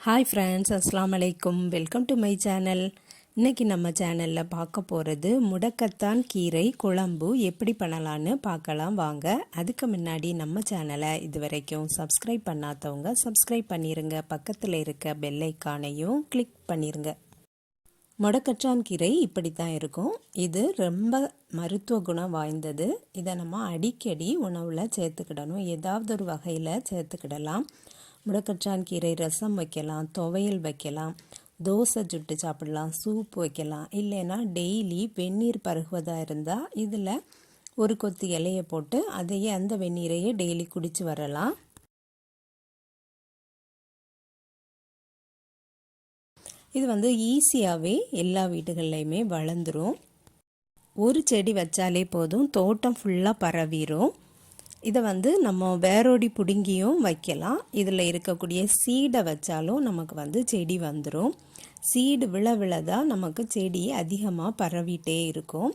Hi friends, அஸ்ஸலாமு அலைக்கும். Welcome to my channel. இன்றைக்கி நம்ம சேனலில் பார்க்க போகிறது முடக்கத்தான் கீரை குழம்பு எப்படி பண்ணலான்னு பார்க்கலாம் வாங்க. அதுக்கு முன்னாடி நம்ம சேனலை இது வரைக்கும் சப்ஸ்கிரைப் பண்ணாதவங்க சப்ஸ்கிரைப் பண்ணிடுங்க. பக்கத்தில் இருக்க பெல் ஐக்கானையும் கிளிக் பண்ணிடுங்க. முடக்கத்தான் கீரை இப்படி தான் இருக்கும். இது ரொம்ப மருத்துவ குணம் வாய்ந்தது. இதை நம்ம அடிக்கடி உணவில் சேர்த்துக்கிடணும். ஏதாவது ஒரு வகையில் சேர்த்துக்கிடலாம். முடக்கத்தான் கீரை ரசம் வைக்கலாம், துவையல் வைக்கலாம், தோசை சுட்டு சாப்பிடலாம், சூப் வைக்கலாம். இல்லைன்னா டெய்லி வெந்நீர் பருகுவதாக இருந்தால் இதில் ஒரு கொத்து இலையை போட்டு அதையே அந்த வெந்நீரையே டெய்லி குடித்து வரலாம். இது ஈஸியாகவே எல்லா வீடுகள்லையுமே வளர்ந்துடும். ஒரு செடி வச்சாலே போதும், தோட்டம் ஃபுல்லாக பரவிடும். இதை நம்ம வேரோடி பிடுங்கியும் வைக்கலாம். இதில் இருக்கக்கூடிய சீடை வச்சாலும் நமக்கு செடி வந்துடும். சீடு விழதான் நமக்கு செடி அதிகமாக பரவிட்டே இருக்கும்.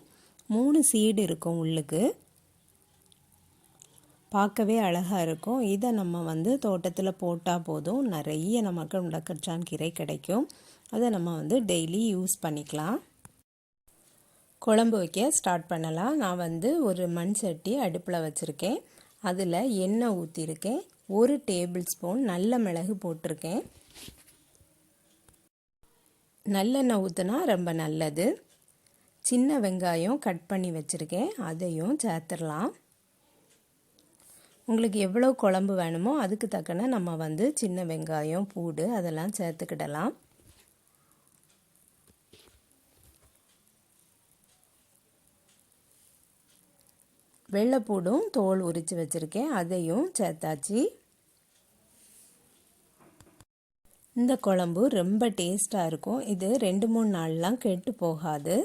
3 சீடு இருக்கும் உள்ளுக்கு. பார்க்கவே அழகாக இருக்கும். இதை நம்ம தோட்டத்தில் போட்டால் போதும், நிறைய நமக்கு முடக்கத்தான் கீரை கிடைக்கும். அதை நம்ம டெய்லி யூஸ் பண்ணிக்கலாம். குழம்பு வைக்க ஸ்டார்ட் பண்ணலாம். நான் ஒரு மண் சட்டி அடுப்பில் வச்சுருக்கேன். அதில் எண்ணெய் ஊற்றிருக்கேன். 1 டேபிள் ஸ்பூன் நல்ல மிளகு போட்டிருக்கேன். நல்லெண்ணெய் ஊற்றினா ரொம்ப நல்லது. சின்ன வெங்காயம் கட் பண்ணி வச்சுருக்கேன், அதையும் சேர்த்துடலாம். உங்களுக்கு எவ்வளோ குழம்பு வேணுமோ அதுக்கு தக்கன நம்ம சின்ன வெங்காயம், பூடு அதெல்லாம் சேர்த்துக்கிடலாம். வெள்ளைப்பூடும் தோல் உரித்து வச்சுருக்கேன், அதையும் சேர்த்தாச்சு. இந்த குழம்பு ரொம்ப டேஸ்ட்டாக இருக்கும். இது 2-3 நாள்லாம் கெட்டு போகாது.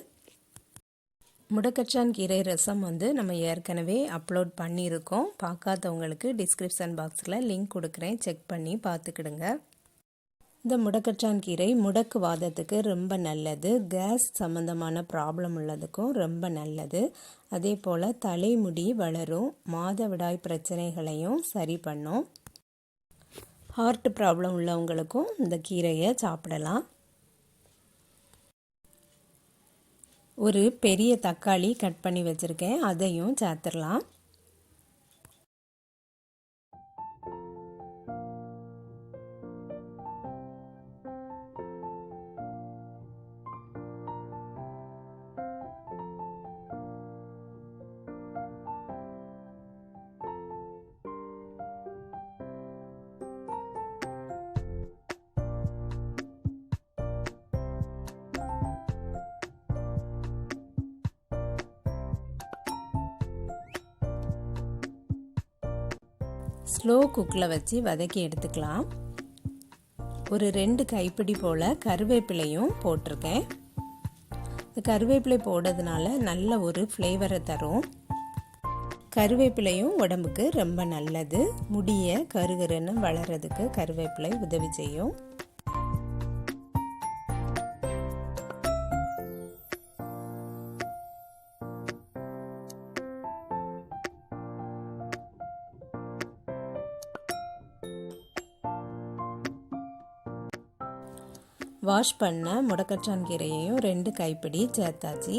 முடக்கத்தான் கீரை ரசம் நம்ம ஏற்கனவே அப்லோட் பண்ணியிருக்கோம். பார்க்காதவங்களுக்கு டிஸ்கிரிப்ஷன் பாக்ஸில் லிங்க் கொடுக்குறேன், செக் பண்ணி பார்த்துக்கிடுங்க. இந்த முடக்கத்தான் கீரை முடக்கு வாதத்துக்கு ரொம்ப நல்லது. கேஸ் சம்மந்தமான ப்ராப்ளம் உள்ளதுக்கும் ரொம்ப நல்லது. அதே போல் தலைமுடி வளரும், மாதவிடாய் பிரச்சனைகளையும் சரி பண்ணும். ஹார்ட் ப்ராப்ளம் உள்ளவங்களுக்கும் இந்த கீரையை சாப்பிடலாம். ஒரு பெரிய தக்காளி கட் பண்ணி வச்சுருக்கேன், அதையும் சேர்த்துடலாம். ஸ்லோ குக்கில் வச்சு வதக்கி எடுத்துக்கலாம். ஒரு 2 கைப்பிடி போல் கருவேப்பிலையும் போட்டிருக்கேன். இந்த கருவேப்பிலை போடுறதுனால நல்ல ஒரு ஃப்ளேவரை தரும். கருவேப்பிலையும் உடம்புக்கு ரொம்ப நல்லது. முடியை கருகருன்னு வளர்கிறதுக்கு கருவேப்பிலை உதவி செய்யும். வாஷ் பண்ண முடக்கத்தான் கீரையையும் 2 கைப்பிடி சேர்த்தாச்சு.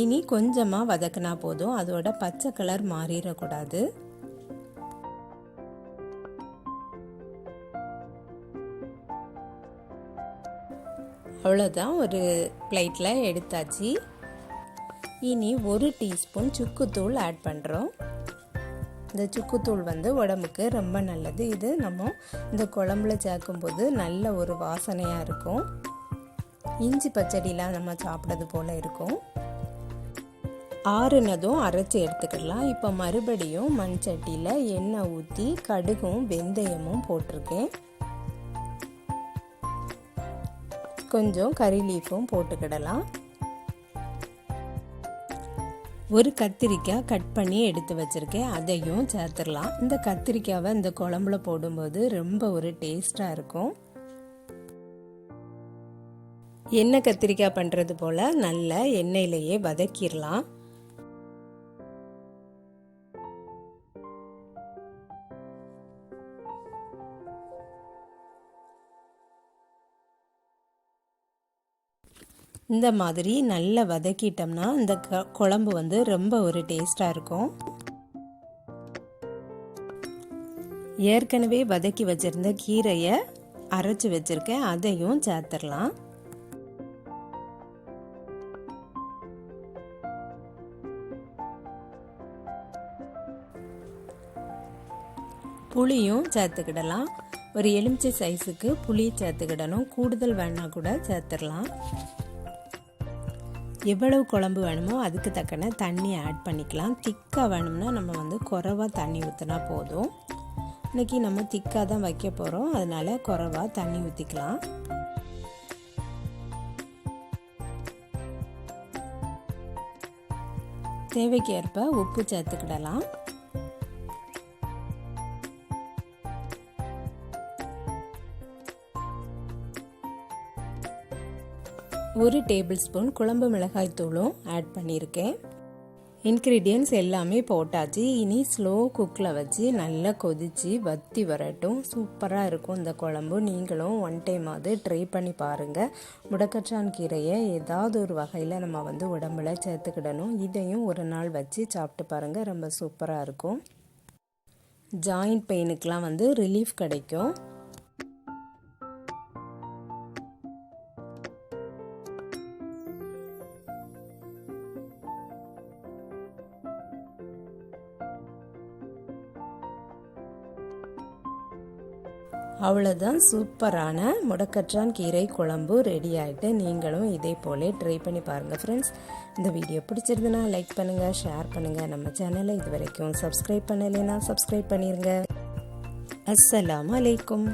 இனி கொஞ்சமாக வதக்கினா போதும், அதோட பச்சை கலர் மாறிடக்கூடாது. அவ்வளோதான், ஒரு பிளேட்டில் எடுத்தாச்சு. இனி 1 டீஸ்பூன் சுக்குத்தூள் ஆட் பண்ணுறோம். இந்த சுக்குத்தூள் உடம்புக்கு ரொம்ப நல்லது. இது நம்ம இந்த குழம்புல சேர்க்கும்போது நல்ல ஒரு வாசனையாக இருக்கும். இஞ்சி பச்சடிலாம் நம்ம சாப்பிட்றது போல் இருக்கும். ஆறுனதும் அரைச்சி எடுத்துக்கலாம். இப்போ மறுபடியும் மண் சட்டியில் எண்ணெய் ஊற்றி கடுகும் வெந்தயமும் போட்டிருக்கேன். கொஞ்சம் கறி லீஃபும் போட்டுக்கிடலாம். ஒரு கத்திரிக்காய் கட் பண்ணி எடுத்து வச்சுருக்கேன், அதையும் சேர்த்துடலாம். இந்த கத்திரிக்காவை இந்த குழம்புல போடும்போது ரொம்ப ஒரு டேஸ்ட்டாக இருக்கும். எண்ணெய் கத்திரிக்காய் பண்ணுறது போல் நல்ல எண்ணெயிலேயே வதக்கிடலாம். இந்த மாதிரி நல்லா வதக்கிட்டோம்னா இந்த குழம்பு வந்து ரொம்ப ஒரு டேஸ்டாக இருக்கும். ஏற்கனவே வதக்கி வச்சிருந்த கீரையை அரைச்சி வச்சிருக்கேன், அதையும் சேர்த்துடலாம். புளியும் சேர்த்துக்கிடலாம். ஒரு எலுமிச்சை சைஸுக்கு புளி சேர்த்துக்கிடணும். கூடுதல் வேணா கூட சேர்த்துடலாம். எவ்வளவு குழம்பு வேணுமோ அதுக்கு தக்கன தண்ணி ஆட் பண்ணிக்கலாம். திக்காக வேணும்னா நம்ம வந்து குறைவா தண்ணி ஊற்றினா போதும். இன்றைக்கி நம்ம திக்காக தான் வைக்க போகிறோம், அதனால் குறைவா தண்ணி ஊற்றிக்கலாம். தேவைக்கேற்ப உப்பு சேர்த்துக்கிடலாம். ஒரு டேபிள் ஸ்பூன் குழம்பு மிளகாய் தூளும் ஆட் பண்ணியிருக்கேன். இன்க்ரீடியன்ட்ஸ் எல்லாமே போட்டாச்சு. இனி ஸ்லோ குக்கில் வச்சு நல்லா கொதித்து வத்தி வரட்டும். சூப்பராக இருக்கும் இந்த குழம்பு. நீங்களும் ஒன் டைம் ட்ரை பண்ணி பாருங்கள். முடக்கத்தான் கீரையை ஏதாவது ஒரு வகையில் நம்ம வந்து உடம்புல சேர்த்துக்கிடணும். இதையும் ஒரு நாள் வச்சு சாப்பிட்டு பாருங்கள், ரொம்ப சூப்பராக இருக்கும். ஜாயிண்ட் பெயினுக்கெலாம் வந்து ரிலீஃப் கிடைக்கும். அவ்வளோதான், சூப்பரான முடக்கத்தான் கீரை குழம்பு ரெடி ஆகிட்டு. நீங்களும் இதே போல ட்ரை பண்ணி பாருங்கள் ஃப்ரெண்ட்ஸ். இந்த வீடியோ பிடிச்சிருந்துன்னா லைக் பண்ணுங்கள், ஷேர் பண்ணுங்கள். நம்ம சேனலை இது வரைக்கும் சப்ஸ்கிரைப் பண்ணலைன்னா சப்ஸ்கிரைப் பண்ணிடுங்க. அஸ்ஸலாமு அலைக்கும்.